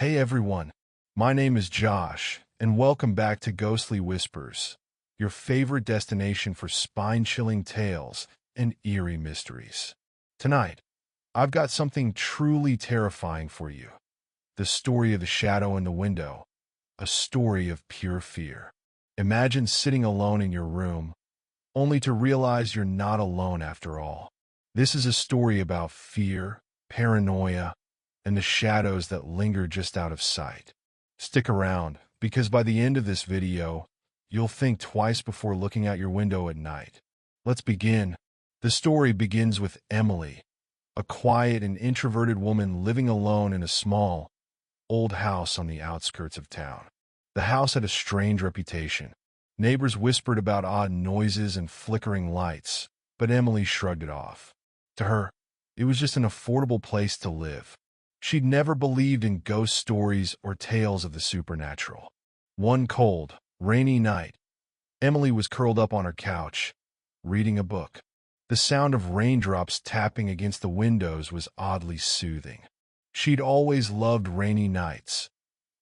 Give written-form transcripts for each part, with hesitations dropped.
Hey everyone, my name is Josh, and welcome back to Ghostly Whispers, your favorite destination for spine-chilling tales and eerie mysteries. Tonight, I've got something truly terrifying for you. The story of the shadow in the window, a story of pure fear. Imagine sitting alone in your room, only to realize you're not alone after all. This is a story about fear, paranoia, and the shadows that linger just out of sight. Stick around, because by the end of this video, you'll think twice before looking out your window at night. Let's begin. The story begins with Emily, a quiet and introverted woman living alone in a small, old house on the outskirts of town. The house had a strange reputation. Neighbors whispered about odd noises and flickering lights, but Emily shrugged it off. To her, it was just an affordable place to live. She'd never believed in ghost stories or tales of the supernatural. One cold, rainy night, Emily was curled up on her couch, reading a book. The sound of raindrops tapping against the windows was oddly soothing. She'd always loved rainy nights.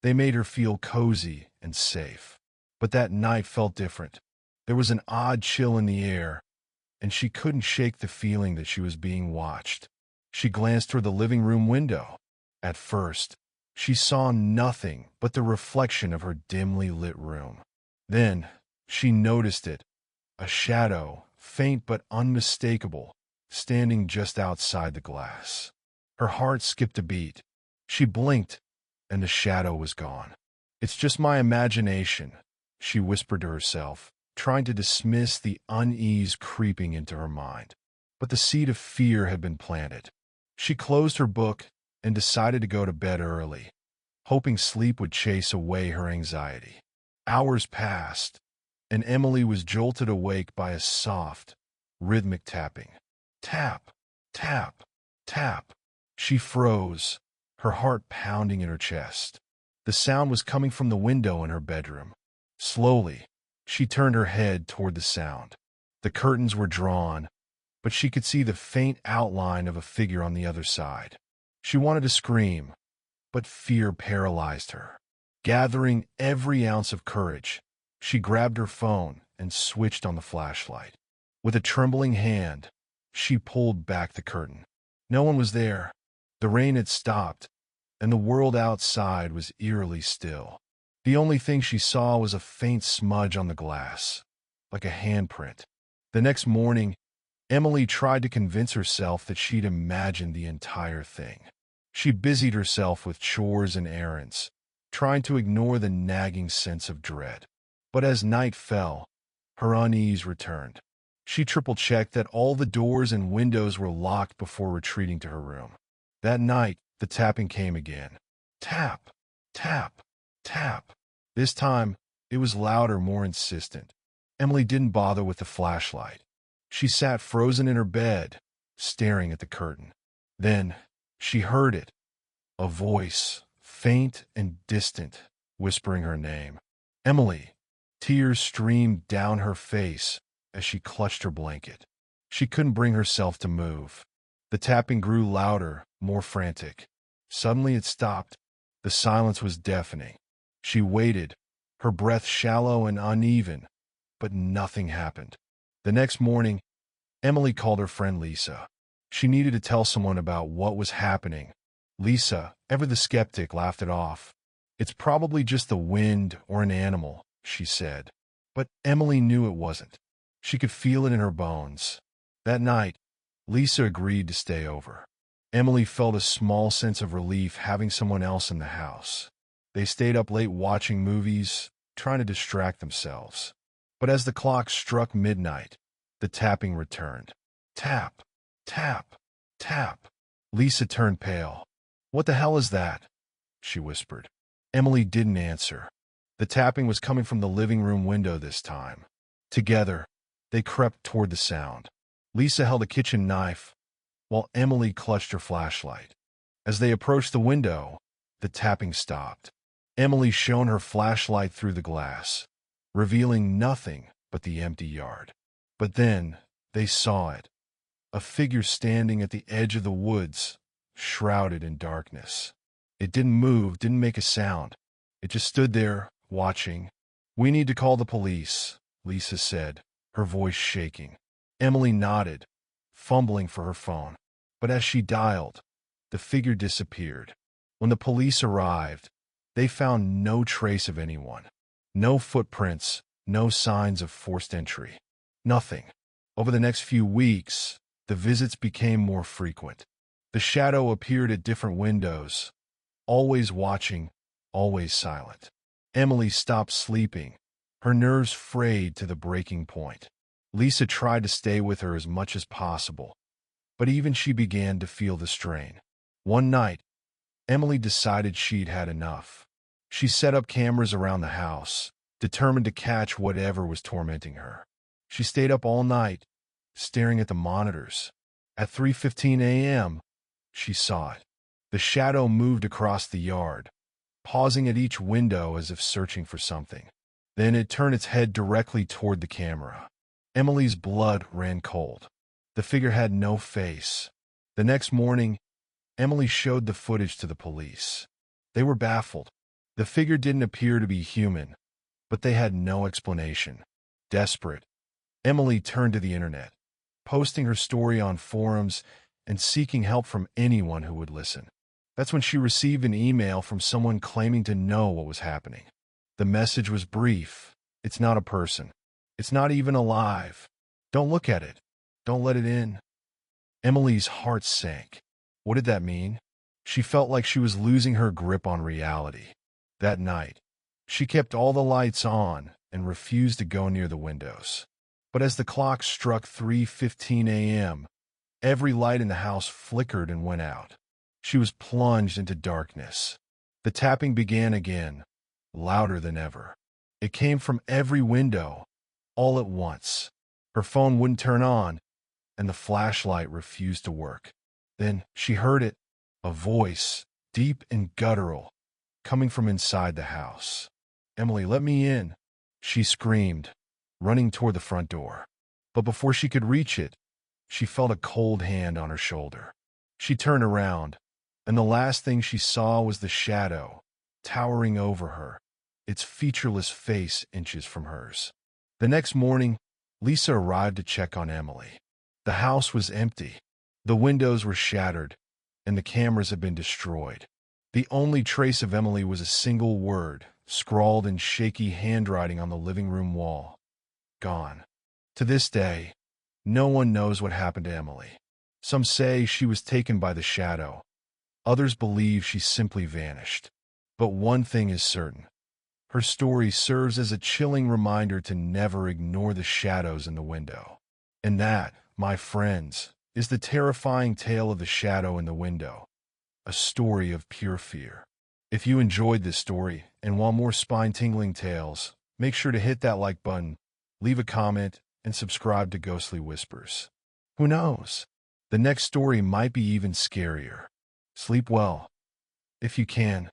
They made her feel cozy and safe. But that night felt different. There was an odd chill in the air, and she couldn't shake the feeling that she was being watched. She glanced toward the living room window. At first, she saw nothing but the reflection of her dimly lit room. Then, she noticed it, a shadow, faint but unmistakable, standing just outside the glass. Her heart skipped a beat. She blinked, and the shadow was gone. "It's just my imagination," she whispered to herself, trying to dismiss the unease creeping into her mind. But the seed of fear had been planted. She closed her book and decided to go to bed early, hoping sleep would chase away her anxiety. Hours passed, and Emily was jolted awake by a soft, rhythmic tapping. Tap, tap, tap. She froze, her heart pounding in her chest. The sound was coming from the window in her bedroom. Slowly, she turned her head toward the sound. The curtains were drawn, but she could see the faint outline of a figure on the other side. She wanted to scream, but fear paralyzed her. Gathering every ounce of courage, she grabbed her phone and switched on the flashlight. With a trembling hand, she pulled back the curtain. No one was there. The rain had stopped, and the world outside was eerily still. The only thing she saw was a faint smudge on the glass, like a handprint. The next morning, Emily tried to convince herself that she'd imagined the entire thing. She busied herself with chores and errands, trying to ignore the nagging sense of dread. But as night fell, her unease returned. She triple-checked that all the doors and windows were locked before retreating to her room. That night, the tapping came again. Tap, tap, tap. This time, it was louder, more insistent. Emily didn't bother with the flashlight. She sat frozen in her bed, staring at the curtain. Then, she heard it, a voice, faint and distant, whispering her name. Emily. Tears streamed down her face as she clutched her blanket. She couldn't bring herself to move. The tapping grew louder, more frantic. Suddenly it stopped. The silence was deafening. She waited, her breath shallow and uneven, but nothing happened. The next morning, Emily called her friend Lisa. She needed to tell someone about what was happening. Lisa, ever the skeptic, laughed it off. "It's probably just the wind or an animal," she said. But Emily knew it wasn't. She could feel it in her bones. That night, Lisa agreed to stay over. Emily felt a small sense of relief having someone else in the house. They stayed up late watching movies, trying to distract themselves. But as the clock struck midnight, the tapping returned. Tap, tap, tap. Lisa turned pale. "What the hell is that?" she whispered. Emily didn't answer. The tapping was coming from the living room window this time. Together, they crept toward the sound. Lisa held a kitchen knife, while Emily clutched her flashlight. As they approached the window, the tapping stopped. Emily shone her flashlight through the glass, revealing nothing but the empty yard. But then, they saw it. A figure standing at the edge of the woods, shrouded in darkness. It didn't move, didn't make a sound. It just stood there, watching. "We need to call the police," Lisa said, her voice shaking. Emily nodded, fumbling for her phone. But as she dialed, the figure disappeared. When the police arrived, they found no trace of anyone. No footprints, no signs of forced entry. Nothing. Over the next few weeks, the visits became more frequent. The shadow appeared at different windows, always watching, always silent. Emily stopped sleeping, her nerves frayed to the breaking point. Lisa tried to stay with her as much as possible, but even she began to feel the strain. One night, Emily decided she'd had enough. She set up cameras around the house, determined to catch whatever was tormenting her. She stayed up all night, staring at the monitors. At 3:15 a.m., she saw it. The shadow moved across the yard, pausing at each window as if searching for something. Then it turned its head directly toward the camera. Emily's blood ran cold. The figure had no face. The next morning, Emily showed the footage to the police. They were baffled. The figure didn't appear to be human, but they had no explanation. Desperate, Emily turned to the internet, posting her story on forums and seeking help from anyone who would listen. That's when she received an email from someone claiming to know what was happening. The message was brief. "It's not a person. It's not even alive. Don't look at it. Don't let it in." Emily's heart sank. What did that mean? She felt like she was losing her grip on reality. That night, she kept all the lights on and refused to go near the windows. But as the clock struck 3:15 a.m., every light in the house flickered and went out. She was plunged into darkness. The tapping began again, louder than ever. It came from every window, all at once. Her phone wouldn't turn on, and the flashlight refused to work. Then she heard it, a voice, deep and guttural, coming from inside the house. "Emily, let me in," she screamed, running toward the front door. But before she could reach it, she felt a cold hand on her shoulder. She turned around, and the last thing she saw was the shadow, towering over her, its featureless face inches from hers. The next morning, Lisa arrived to check on Emily. The house was empty. The windows were shattered, and the cameras had been destroyed. The only trace of Emily was a single word, scrawled in shaky handwriting on the living room wall. Gone. To this day, no one knows what happened to Emily. Some say she was taken by the shadow. Others believe she simply vanished. But one thing is certain. Her story serves as a chilling reminder to never ignore the shadows in the window. And that, my friends, is the terrifying tale of the shadow in the window, a story of pure fear. If you enjoyed this story and want more spine-tingling tales, make sure to hit that like button, leave a comment, and subscribe to Ghostly Whispers. Who knows? The next story might be even scarier. Sleep well, if you can.